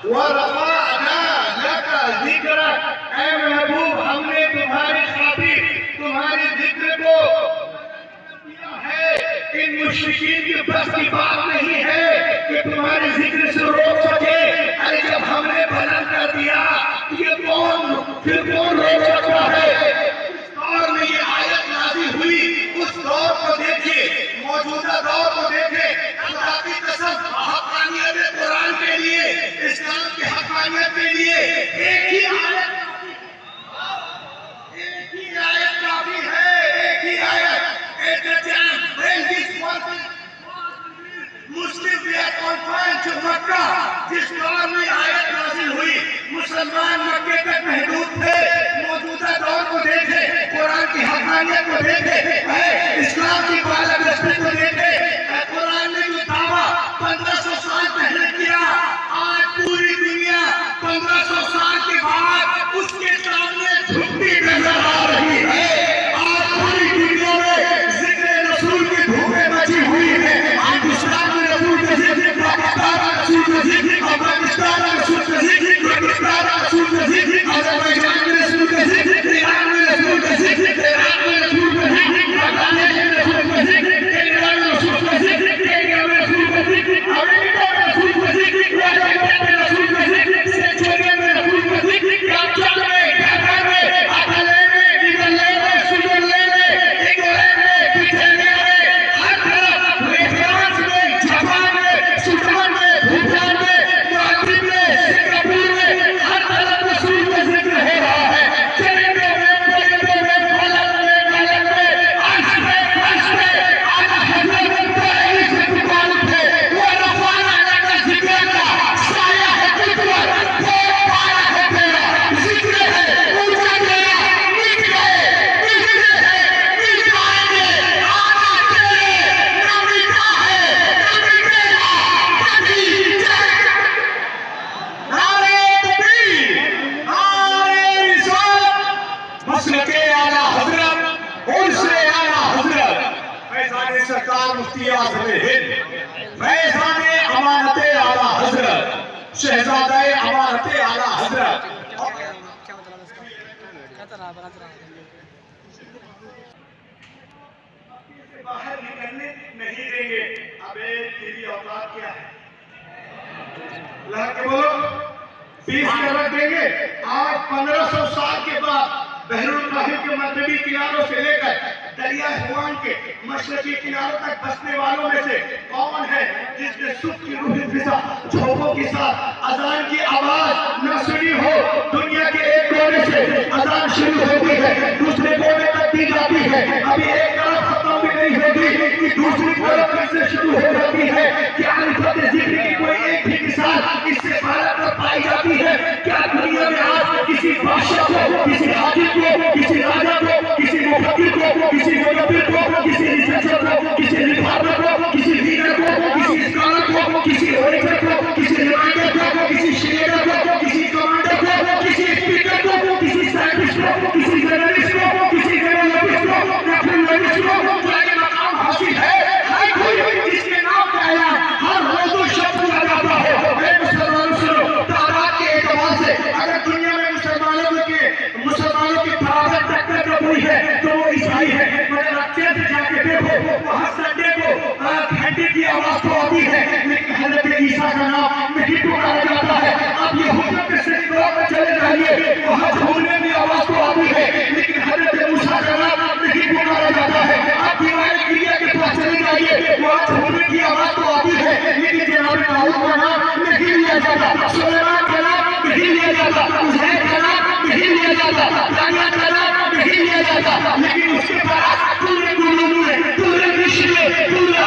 वरफ़अना लका ज़िक्रक, ऐ महबूब हमने तुम्हारी खातिर तुम्हारे जिक्र को किया है। इन मुश्रिकीन के बस की बात नहीं है कि तुम्हारे जिक्र से रोक सके। अरे जब हमने बुलंद कर दिया ये फिर कौन रोक सकता है। उस दौर में ये आयत नाज़िल हुई, उस दौर को देखे, मौजूदा दौर को देखे। खुदा की कसम, हक़ानियत कुरान के लिए, इस्लाम की हक़ानियत के लिए एक ही आयत काफी है। एक ही आयत। At the time when this Muslims were confined to Mecca, जिस दौर में आयत नाज़िल हुई, मुसलमान मक्के तक महदूद थे। मौजूदा दौर को देखे, कुरान की हक़ानियत को देखे, इस्लाम की बालादस्ती को देखे। कुरान ने जो दावा 1500 साल पहले किया, आज पूरी दुनिया 1500 साल के बाद उसके सामने झुकती नजर आ रही है। आज पूरी दुनिया में जिक्र रसूल की धूमें मची हुई है। आज इस्लाम में रसूल का जिक्र, पाकिस्तान में रसूल का जिक्र, अफगानिस्तान में रसूल का जिक्र, पाकिस्तान में रसूल का जिक्र, अज़रबैजान में रसूल का जिक्र, ईरान में रसूल का जिक्र, ईराक में रसूल का जिक्र, बांग्लादेश में रसूल का जिक्र, कनाडा में रसूल का जिक्र, केन्या में रसूल का जिक्र, अमेरिका में रसूल का जिक्र, यूएई में रसूल का जिक्र, सेंचुरिया में रसूल का जिक्र, कैप्चर में, ढाका में, अटले में, नीदरलैंड में, स्विट्जरलैंड में, इंग्लैंड में, ब्रिटेनिया में, हर तरफ, फ्रांस में, जापान में, सुडान में, भूटान में, मालदीव में, सिंगापुर में, हर तरफ रसूल का जिक्र हो रहा है। चलेंगे में, पलंगे में, पलंग में, पलंग में, अर्श में, फर्श में, आला हज़रत ताई से पुकार उठे, वो रफ़अना लका ज़िक्रक का साया है कुतुब, वो पाया है तेरा जिक्र है, ऊंचा गया, मिट गए, मिटते हैं, मिट जाएंगे, आना तेरे, न मिटा है, न मिटेगा, कभी जाएगा। नारे तकबीर, नारे रिसालत, मसलके आला हज़रत, उनसे आला हज़रत, फैज़ाने सरकार मुफ्ती आज़म हिंद, फैज़ाने अमानते आला हज़रत, शहज़ादे अमानते आला हज़रत। बाहर निकलने नहीं देंगे। अबे तेरी औकात क्या है? लहर के बोलो 20 करोड़ देंगे। आज 1500 साल के बाद बहरुल काहिर के मगरबी किनारों से लेकर दरिया हुआन के मशरकी किनारों तक बसने वालों में से कौन है जिसने सुख की रूही फिजा झोंकों के साथ अजान की आवाज न सुनी हो। दुनिया के एक कोने से अजान शुरू होती है, दूसरे कोने तक दी जाती है, अभी एक तरफ खत्म भी नहीं होती कि दूसरी तरफ फिर से शुरू हो जाती है। क्या रिफत जिक्र की कोई एक भी मिसाल इससे बाहर तक पाई जाती है? क्या दुनिया में आज किसी बादशाह को, किसी हाकिम को, किसी राजा को, किसी मुफक्किर को, किसी मुनव्विर को, किसी रिसर्चर को, किसी रिफॉर्मर को, किसी लीडर को, किसी स्कॉलर को, किसी ओरेटर को, किसी रिमाइंडर को, किसी शेयर को, किसी कमांडर को, किसी स्पीकर को, किसी साइंटिस्ट को, किसी जर्नलिस्ट को, किसी जर्नलिस्ट को, नेशनलिस्ट को क्या ये मकाम हासिल है? हर कोई जिसके नाम पे आया हर रोज शब्द लगाता है। मुसलमानों सुनो, तादाद के एतबार से अगर दुनिया में मुसलमानों की बराबर टक्कर का कोई है तो वो ईसाई है। मगर अच्छे से जाके देखो, वहाँ संडे को घंटे की आवाज तो आती है, लेकिन हजरत ईसा का नाम नहीं पुकारा जाता है। आप ये हुक्म के सिलसिले में चले जाइए, वहाँ झूमने की आवाज तो आती है, लेकिन हजरत मूसा का नाम नहीं पुकारा जाता है। आप दीवार क्रिया के पास चले जाइए, वहाँ झूमने की आवाज तो आती है, लेकिन जनाब दाऊद का नाम नहीं लिया जाता, सुलेमान का नाम नहीं लिया जाता, उज़ैर का नाम नहीं लिया जाता, दानिया का नाम नहीं लिया जाता, लेकिन उसके पास पूरे दुनिया में, पूरे विश्व में, पूरे